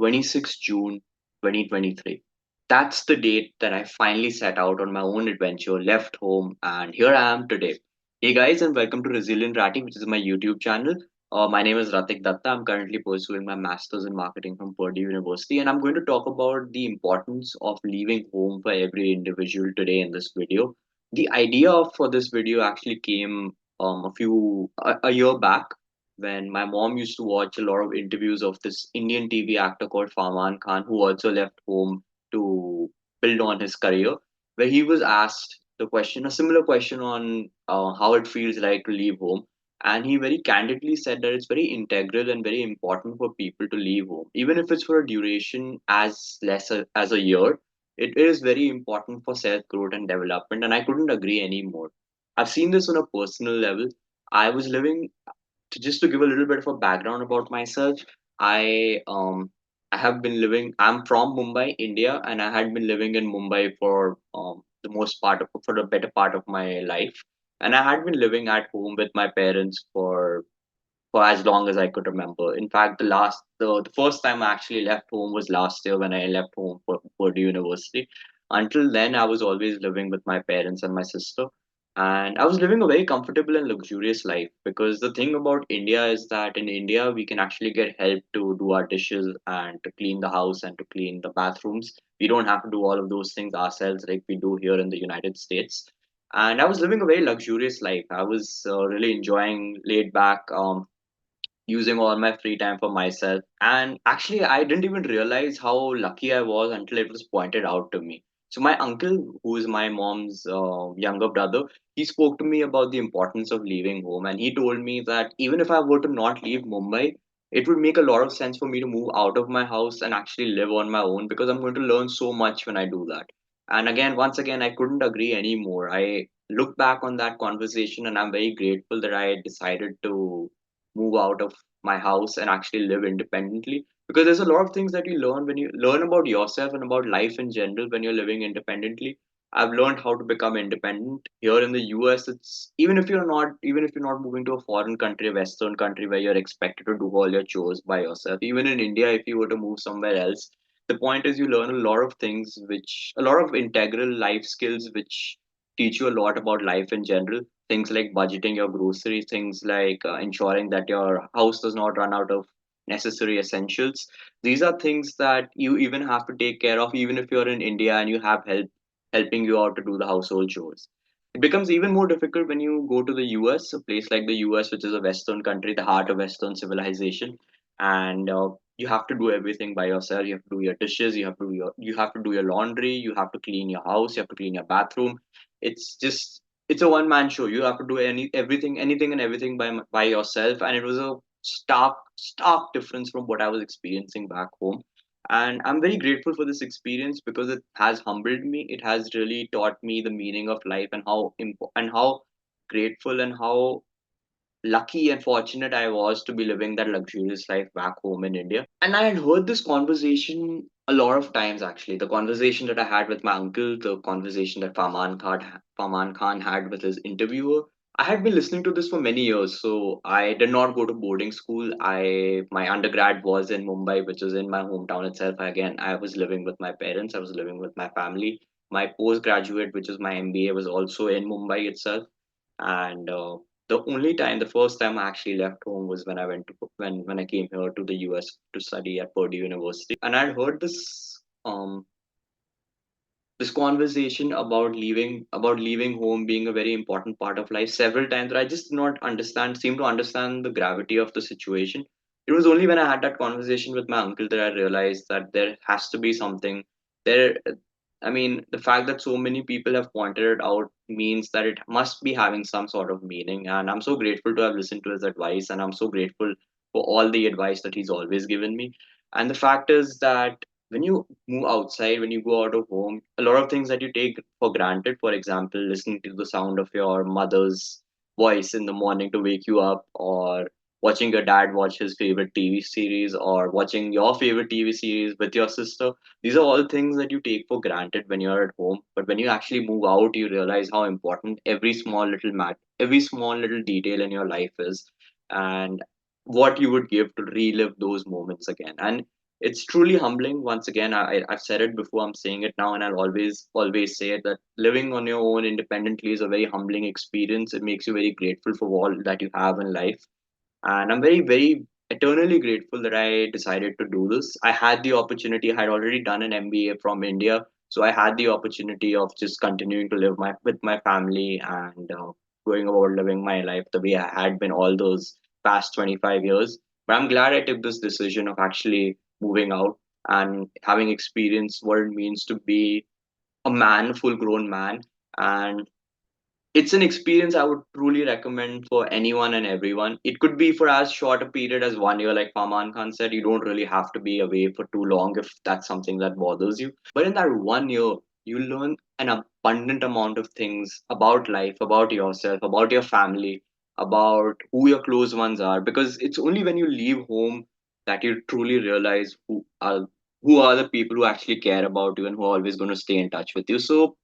26th June 2023. That's the date that I finally set out on my own adventure, left home, and here I am today. Hey guys, and welcome to Resilient Ratty, which is my YouTube channel. My name is Ratik Datta. I'm currently pursuing my master's in marketing from Purdue University, and I'm going to talk about the importance of leaving home for every individual today in this video. The idea for this video actually came a year back when my mom used to watch a lot of interviews of this Indian TV actor called Farman Khan, who also left home to build on his career, where he was asked a similar question on how it feels like to leave home. And he very candidly said that it's very integral and very important for people to leave home, even if it's for a duration as as a year. It is very important for self growth and development, and I couldn't agree anymore. I've seen this on a personal level. I was living just to give a little bit of a background about myself, I have been living. I'm from Mumbai, India, and I had been living in Mumbai for for the better part of my life, and I had been living at home with my parents for as long as I could remember. In fact, the first time I actually left home was last year when I left home for Purdue University. Until then, I was always living with my parents and my sister, and I was living a very comfortable and luxurious life. Because the thing about India is that in India we can actually get help to do our dishes and to clean the house and to clean the bathrooms. We don't have to do all of those things ourselves like we do here in the United States. And I was living a very luxurious life. I was really enjoying laid back, using all my free time for myself. And actually, I didn't even realize how lucky I was until it was pointed out to me. So, my uncle, who is my mom's younger brother, he spoke to me about the importance of leaving home. And he told me that even if I were to not leave Mumbai, it would make a lot of sense for me to move out of my house and actually live on my own because I'm going to learn so much when I do that. And again, once again, I couldn't agree anymore. I look back on that conversation and I'm very grateful that I decided to move out of my house and actually live independently, because there's a lot of things that you learn when you learn about yourself and about life in general when you're living independently. I've learned how to become independent here in the US. It's even if you're not moving to a foreign country, a western country where you're expected to do all your chores by yourself. Even in India, if you were to move somewhere else, the point is you learn a lot of things, which a lot of integral life skills which teach you a lot about life in general. Things like budgeting your groceries, things like ensuring that your house does not run out of necessary essentials. These are things that you even have to take care of, even if you're in India and you have help helping you out to do the household chores. It becomes even more difficult when you go to the US, a place like the US, which is a Western country, the heart of Western civilization, and you have to do everything by yourself. You have to do your dishes, you have to do your laundry, you have to clean your house, you have to clean your bathroom. It's a one man show. You have to do anything and everything by yourself, and it was a stark difference from what I was experiencing back home. And I'm very grateful for this experience because it has humbled me. It has really taught me the meaning of life and how grateful and how lucky and fortunate I was to be living that luxurious life back home in India. And I had heard this conversation a lot of times actually. The conversation that I had with my uncle, the conversation that Farman Khan had with his interviewer. I had been listening to this for many years. So I did not go to boarding school. My undergrad was in Mumbai, which is in my hometown itself. Again, I was living with my parents, I was living with my family. My postgraduate, which is my MBA, was also in Mumbai itself. And the first time I actually left home was when when I came here to the US to study at Purdue University. And I'd heard this conversation about leaving home being a very important part of life several times, but I just did not seem to understand the gravity of the situation. It was only when I had that conversation with my uncle that I realized that there has to be something there. I mean, the fact that so many people have pointed it out means that it must be having some sort of meaning. And I'm so grateful to have listened to his advice. And I'm so grateful for all the advice that he's always given me. And the fact is that when you move outside, when you go out of home, a lot of things that you take for granted, for example, listening to the sound of your mother's voice in the morning to wake you up, or watching your dad watch his favorite TV series, or watching your favorite TV series with your sister, these are all things that you take for granted when you're at home. But when you actually move out, you realize how important every small little detail in your life is, and what you would give to relive those moments again. And It's truly humbling. Once again, I've said it before, I'm saying it now, and I'll always say it, that living on your own independently is a very humbling experience. It makes you very grateful for all that you have in life, and I'm very eternally grateful that I decided to do this. I had the opportunity. I had already done an MBA from India, so I had the opportunity of just continuing to live my with my family and going about living my life the way I had been all those past 25 years. But I'm glad I took this decision of actually moving out and having experienced what it means to be a man, full grown man, and it's an experience I would truly recommend for anyone and everyone. It could be for as short a period as 1 year, like Faman Khan said. You don't really have to be away for too long if that's something that bothers you. But in that 1 year, you learn an abundant amount of things about life, about yourself, about your family, about who your close ones are. Because it's only when you leave home that you truly realize who are the people who actually care about you and who are always going to stay in touch with you. So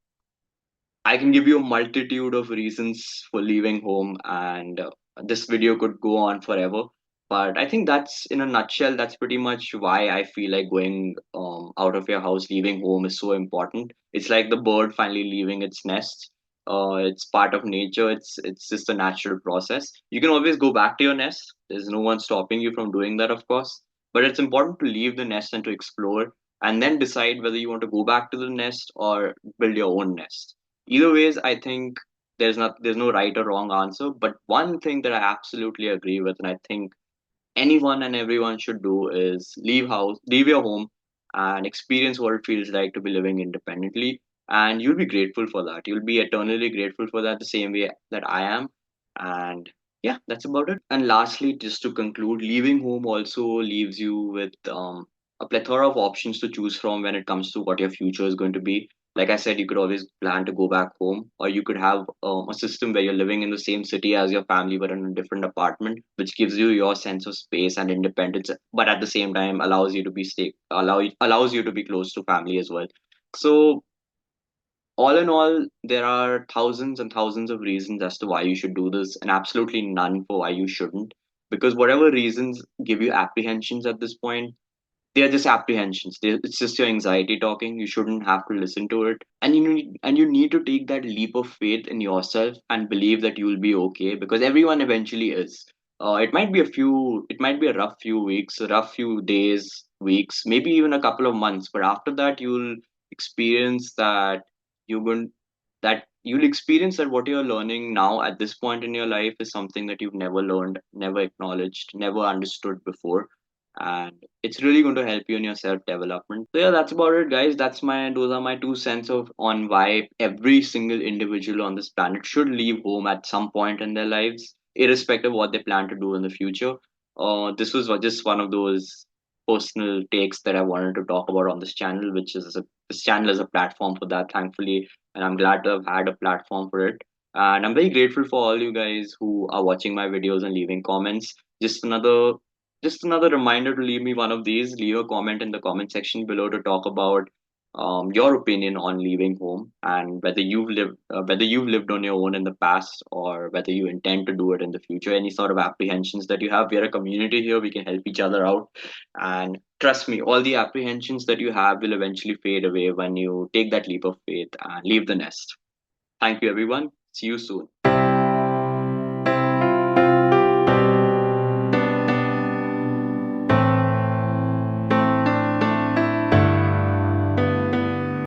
I can give you a multitude of reasons for leaving home, and this video could go on forever. But I think that's, in a nutshell, that's pretty much why I feel like going out of your house, leaving home is so important. It's like the bird finally leaving its nest. It's part of nature. It's just a natural process. You can always go back to your nest. There's no one stopping you from doing that, of course. But it's important to leave the nest and to explore, and then decide whether you want to go back to the nest or build your own nest. Either ways, I think there's no right or wrong answer, but one thing that I absolutely agree with, and I think anyone and everyone should do, is leave your home and experience what it feels like to be living independently, and you'll be grateful for that. You'll be eternally grateful for that, the same way that I am. And yeah, that's about it. And lastly, just to conclude, leaving home also leaves you with a plethora of options to choose from when it comes to what your future is going to be. Like I said, you could always plan to go back home, or you could have a system where you're living in the same city as your family but in a different apartment, which gives you your sense of space and independence, but at the same time allows you to allows you to be close to family as well. So all in all, there are thousands and thousands of reasons as to why you should do this, and absolutely none for why you shouldn't. Because whatever reasons give you apprehensions at this point, they're just apprehensions. It's just your anxiety talking. You shouldn't have to listen to it, and you need to take that leap of faith in yourself and believe that you will be okay, because everyone eventually is. It might be a rough few weeks, a rough few days, weeks, maybe even a couple of months, but after that you'll experience that you're going you'll experience that what you're learning now at this point in your life is something that you've never learned, never acknowledged, never understood before, and it's really going to help you in your self development. So yeah, that's about it, guys. Those are my 2 cents of on why every single individual on this planet should leave home at some point in their lives, irrespective of what they plan to do in the future. This was just one of those personal takes that I wanted to talk about on this channel, this channel is a platform for that, thankfully, and I'm glad to have had a platform for it. And I'm very grateful for all you guys who are watching my videos and leaving comments. Just another just another reminder to leave me one of these. Leave a comment in the comment section below to talk about your opinion on leaving home, and whether you've lived on your own in the past or whether you intend to do it in the future. Any sort of apprehensions that you have, we're a community here. We can help each other out, and trust me, all the apprehensions that you have will eventually fade away when you take that leap of faith and leave the nest. Thank you, everyone. See you soon.